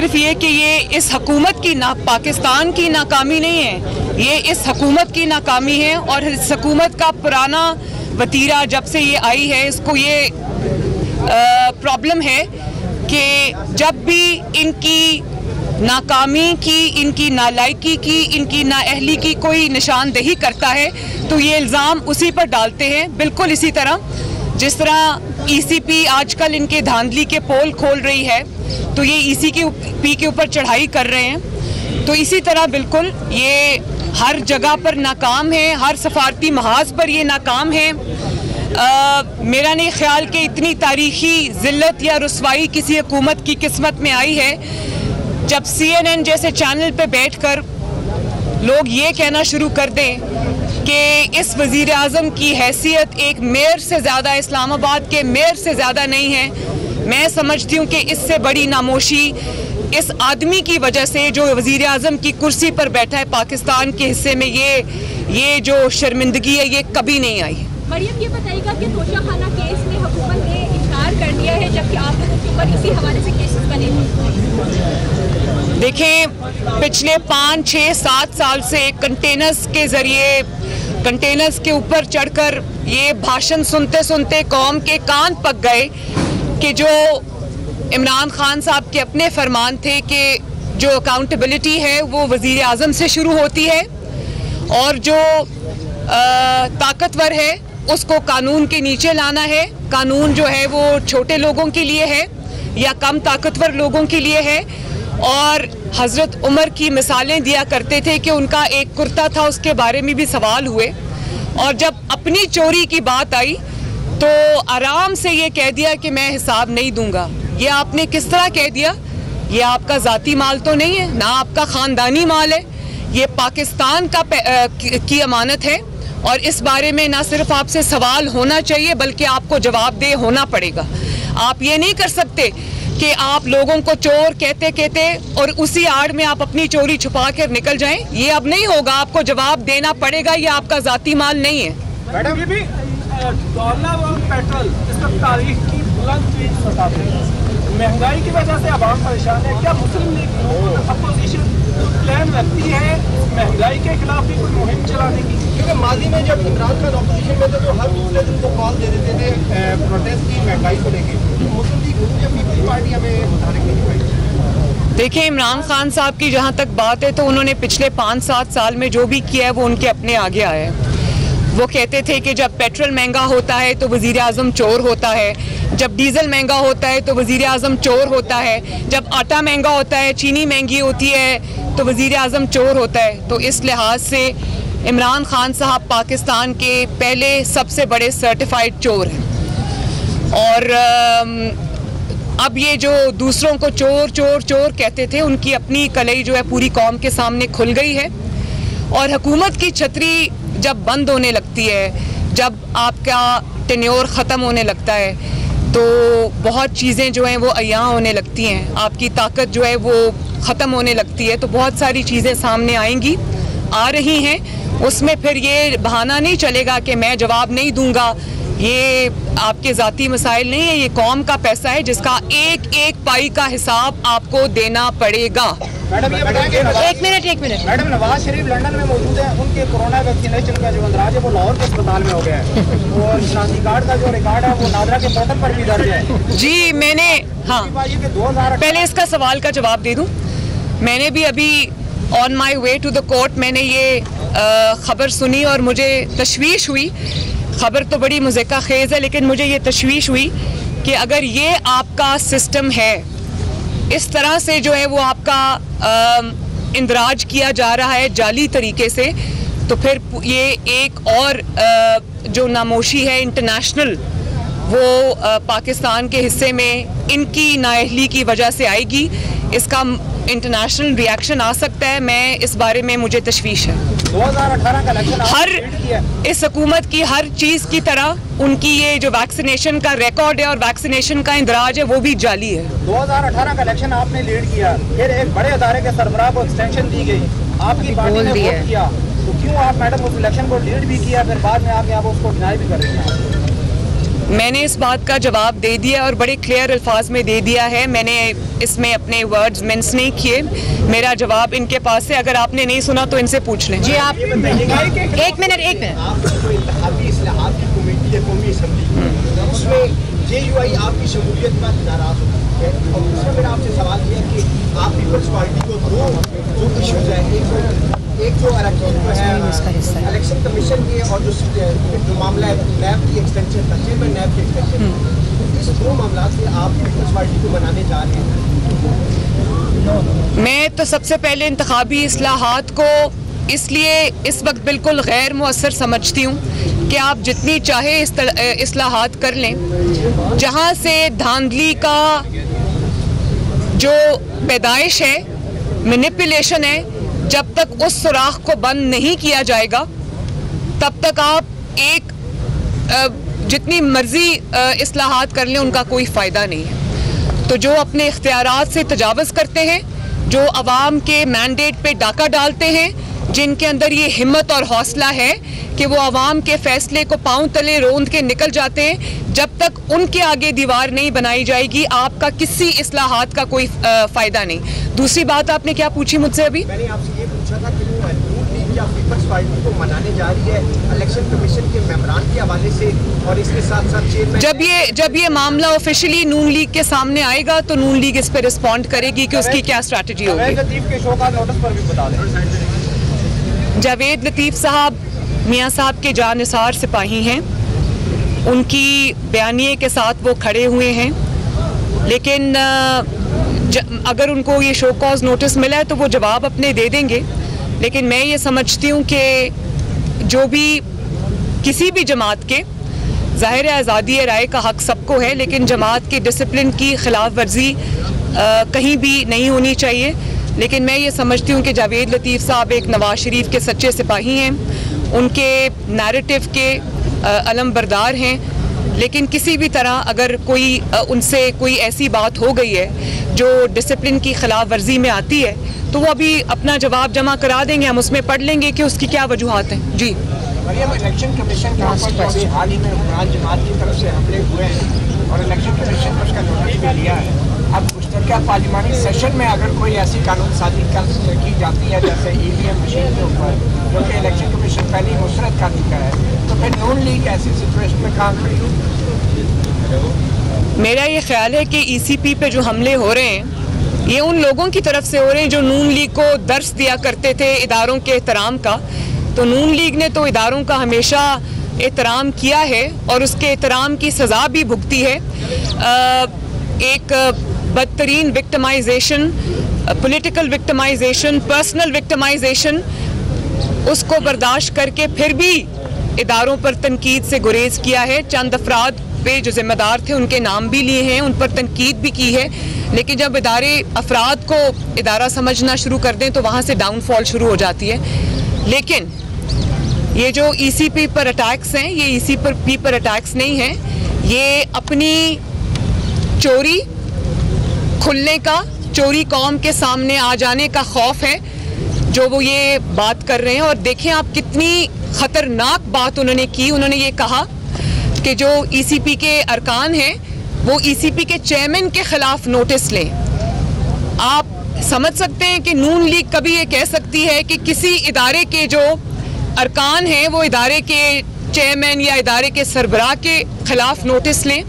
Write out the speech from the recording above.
सिर्फ ये कि ये इस हुकूमत की पाकिस्तान की नाकामी नहीं है, ये इस हुकूमत की नाकामी है। और इस हुकूमत का पुराना वतीरा जब से ये आई है, इसको ये प्रॉब्लम है कि जब भी इनकी नाकामी की, इनकी नालायकी की, इनकी नाअहली की कोई निशानदेही करता है तो ये इल्ज़ाम उसी पर डालते हैं। बिल्कुल इसी तरह जिस तरह ECP आजकल इनके धांधली के पोल खोल रही है तो ये ECP के ऊपर चढ़ाई कर रहे हैं, तो इसी तरह बिल्कुल ये हर जगह पर नाकाम है, हर सफारती महाज पर ये नाकाम है। मेरा नहीं ख्याल कि इतनी तारीखी ज़िल्लत या रुसवाई किसी हुकूमत की किस्मत में आई है जब CNN जैसे चैनल पे बैठकर लोग ये कहना शुरू कर दें कि इस वज़ीर आज़म की हैसियत एक मेयर से ज़्यादा, इस्लामाबाद के मेयर से ज़्यादा नहीं है। मैं समझती हूँ कि इससे बड़ी नामोशी इस आदमी की वजह से जो वज़ीर आज़म की कुर्सी पर बैठा है पाकिस्तान के हिस्से में, ये जो शर्मिंदगी है ये कभी नहीं आई। मरियम, ये बताइएगा कि तोशाखाना केस में हुकूमत ने इनकार कर दिया है जबकि आप लोगों के ऊपर इसी हवाले से केसेस बने थे। देखें, पिछले 5, 6, 7 साल से कंटेनर्स के ज़रिए, कंटेनर्स के ऊपर चढ़कर ये भाषण सुनते सुनते कौम के कान पक गए कि जो इमरान खान साहब के अपने फरमान थे कि जो अकाउंटेबिलिटी है वो वज़ीर आज़म से शुरू होती है और जो ताकतवर है उसको कानून के नीचे लाना है। कानून जो है वो छोटे लोगों के लिए है या कम ताकतवर लोगों के लिए है। और हज़रत उमर की मिसालें दिया करते थे कि उनका एक कुर्ता था, उसके बारे में भी सवाल हुए, और जब अपनी चोरी की बात आई तो आराम से ये कह दिया कि मैं हिसाब नहीं दूंगा। ये आपने किस तरह कह दिया? ये आपका ज़ाती माल तो नहीं है, ना आपका ख़ानदानी माल है, ये पाकिस्तान की अमानत है और इस बारे में ना सिर्फ आपसे सवाल होना चाहिए बल्कि आपको जवाबदेह होना पड़ेगा। आप ये नहीं कर सकते कि आप लोगों को चोर कहते कहते और उसी आड़ में आप अपनी चोरी छुपा कर निकल जाएं। ये अब नहीं होगा, आपको जवाब देना पड़ेगा, ये आपका ज़ाती माल नहीं है। मैडम, ये भी डॉलर और पेट्रोल इसका तारीख की बुलंद सतह पे महंगाई की वजह से आवाम परेशान है। क्या मुस्लिम लीग अपोजिशन प्लान रखती है महंगाई के खिलाफ भी कोई मुहिम चलाने की? क्योंकि माजी में जब इमरान खान अपोजिशन में थे तो हर दूसरे दिन को कॉल दे देते थे प्रोटेस्ट की महंगाई को लेकर, मुस्लिम लीग या पीपल्स पार्टी हमें मुतारिक नहीं पाई। देखिए, इमरान खान साहब की जहाँ तक बात है तो उन्होंने पिछले 5-7 साल में जो भी किया है वो उनके अपने आगे आया है। वो कहते थे कि जब पेट्रोल महंगा होता है तो वज़ीर आज़म चोर होता है, जब डीज़ल महंगा होता है तो वज़ीर आज़म चोर होता है, जब आटा महंगा होता है, चीनी महंगी होती है तो वज़ीर आज़म चोर होता है। तो इस लिहाज से इमरान खान साहब पाकिस्तान के पहले सबसे बड़े सर्टिफाइड चोर हैं। और अब ये जो दूसरों को चोर चोर चोर कहते थे, उनकी अपनी कलई जो है पूरी कौम के सामने खुल गई है। और हुकूमत की छतरी जब बंद होने लगती है, जब आपका टेन्योर ख़त्म होने लगता है तो बहुत चीज़ें जो हैं वो अय्यां होने लगती हैं, आपकी ताकत जो है वो ख़त्म होने लगती है। तो बहुत सारी चीज़ें सामने आएंगी, आ रही हैं, उसमें फिर ये बहाना नहीं चलेगा कि मैं जवाब नहीं दूंगा। ये आपके ज़ाती मसाइल नहीं है, ये कौम का पैसा है जिसका एक एक पाई का हिसाब आपको देना पड़ेगा। मैडम, ये बताएंगे एक minute madam, Nawaz Sharif London में मौजूद है, उनके कोरोना वैक्सीनेशन का जो अंदराज है वो लाहौर के अस्पताल में हो गया है और शनाख्ती कार्ड का जो रिकॉर्ड है वो नादरा के पोर्टल पर भी दर्ज है। जी, मैंने पहले इसका सवाल का जवाब दे दूं। मैंने भी अभी on my way to the court मैंने ये खबर सुनी और मुझे तशवीश हुई। खबर तो बड़ी मुज़क्का खेज़ है लेकिन मुझे ये तशवीश हुई कि अगर ये आपका सिस्टम है, इस तरह से जो है वो आपका इंदराज किया जा रहा है जाली तरीके से, तो फिर ये एक और जो नामोशी है इंटरनेशनल वो पाकिस्तान के हिस्से में इनकी नाअहली की वजह से आएगी। इसका इंटरनेशनल रिएक्शन आ सकता है। मैं इस बारे में मुझे तशवीश है। 2018 का इलेक्शन हर इस हुकूमत की हर चीज़ की तरह उनकी ये जो वैक्सीनेशन का रिकॉर्ड है और वैक्सीनेशन का इंदराज है वो भी जाली है। 2018 का इलेक्शन आपने लीड किया, फिर एक बड़े अदारे के सरबराह को एक्सटेंशन दी गई, आपकी पार्टी ने वोट किया, तो क्यों आप मैडम उस इलेक्शन को लीड भी किया फिर बाद में आके आप उसको डिनाई भी कर रही हैं? मैंने इस बात का जवाब दे दिया और बड़े क्लियर अल्फाज में दे दिया है। मैंने इसमें अपने वर्ड्स मिन्स नहीं किए। मेरा जवाब इनके पास है, अगर आपने नहीं सुना तो इनसे पूछ लें। जी आप एक मिनट JUI आपकी शमूलियत पर नाराज हो चुकी है और दूसरा मेरा आपसे सवाल ये है कि आप पीपल्स पार्टी को दो जो इश्यूज हैं, एक जो अरकान जो है इलेक्शन कमीशन के और जो मामला है नैब की एक्सटेंशन था, चेयरमैन नैब की एक्सटेंशन, इस दो मामला से आप पीपल्स पार्टी को बनाने जा रहे हैं। मैं तो सबसे पहले इंतखाबी इस्लाहात को इसलिए इस वक्त बिल्कुल गैर मुअस्सर समझती हूँ कि आप जितनी चाहे इस्लाहात कर लें, जहाँ से धांधली का जो पैदाइश है, मैनिपुलेशन है, जब तक उस सुराख को बंद नहीं किया जाएगा तब तक आप एक जितनी मर्जी इस्लाहात कर लें उनका कोई फ़ायदा नहीं है। तो जो अपने इख्तियारात से तजावज़ करते हैं, जो अवाम के मैंडेट पे डाका डालते हैं, जिनके अंदर ये हिम्मत और हौसला है कि वो अवाम के फैसले को पांव तले रोंद के निकल जाते हैं, जब तक उनके आगे दीवार नहीं बनाई जाएगी आपका किसी इस्लाहात का कोई फ़ायदा नहीं। दूसरी बात आपने क्या पूछी मुझसे अभी? मैंने आपसे ये पूछा था कि नून लीग या पीपल्स पार्टी को मनाने जा रही है इलेक्शन कमीशन के मेमोरांडम के हवाले से, और इसके साथ साथ चेयरमैन जब ये मामला ऑफिशियली नून लीग के सामने आएगा तो नून लीग इस पर रिस्पॉन्ड करेगी कि उसकी क्या स्ट्रैटेजी होगी। जावेद लतीफ़ साहब मियाँ साहब के जानिसार सिपाही हैं, उनकी बयानिए के साथ वो खड़े हुए हैं, लेकिन अगर उनको ये शो कॉज नोटिस मिला है तो वो जवाब अपने दे देंगे। लेकिन मैं ये समझती हूँ कि जो भी किसी भी जमात के, ज़ाहिर है आज़ादी राय का हक़ सबको है, लेकिन जमात के डिसिप्लिन की खिलाफ वर्जी कहीं भी नहीं होनी चाहिए। लेकिन मैं ये समझती हूँ कि जावेद लतीफ़ साहब एक नवाज शरीफ के सच्चे सिपाही हैं, उनके नैरेटिव के अलम बरदार हैं, लेकिन किसी भी तरह अगर कोई उनसे कोई ऐसी बात हो गई है जो डिसिप्लिन की खिलाफ वर्जी में आती है तो वो अभी अपना जवाब जमा करा देंगे, हम उसमें पढ़ लेंगे कि उसकी क्या वजूहात हैं। जी, इलेक्शन कमीशन के ऊपर हाल ही में हुकूमत जमात की तरफ से हमले हुए हैं और इलेक्शन कमीशन ने उसका नोटिस भी लिया है। अब मुश्तरका पार्लिमानी सेशन में अगर कोई ऐसी कानून साजी की जाती है जैसे EVM मशीन के ऊपर, जो कि इलेक्शन कमीशन पहले ही मुस्तरद कर चुका है, तो फिर नून लीग ऐसी सिचुएशन में काम खड़ी होगी। मेरा ये ख्याल है कि ECP पे जो हमले हो रहे हैं ये उन लोगों की तरफ से हो रहे हैं जो नून लीग को दर्स दिया करते थे इदारों के एहतराम का। तो नून लीग ने तो इदारों का हमेशा एहतराम किया है और उसके एहतराम की सज़ा भी भुगती है। एक बदतरीन victimisation, political victimisation, personal victimisation, उसको बर्दाश्त करके फिर भी इदारों पर तनकीद से गुरेज किया है। चंद अफराद पे जो जिम्मेदार थे उनके नाम भी लिए हैं, उन पर तनकीद भी की है, लेकिन जब इदारे अफराद को इदारा समझना शुरू कर दें तो वहाँ से डाउनफॉल शुरू हो जाती है। लेकिन ये जो ECP पर अटैक्स हैं, ये ECP पर अटैक्स नहीं हैं, ये अपनी चोरी खुलने का, चोरी कौम के सामने आ जाने का खौफ है जो वो ये बात कर रहे हैं। और देखें आप कितनी ख़तरनाक बात उन्होंने की। उन्होंने ये कहा कि जो ECP के अरकान हैं वो ECP के चेयरमैन के ख़िलाफ़ नोटिस लें। आप समझ सकते हैं कि नून लीग कभी ये कह सकती है कि किसी इदारे के जो अरकान हैं वो इदारे के चेयरमैन या इदारे के सरबराह के ख़िलाफ़ नोटिस लें?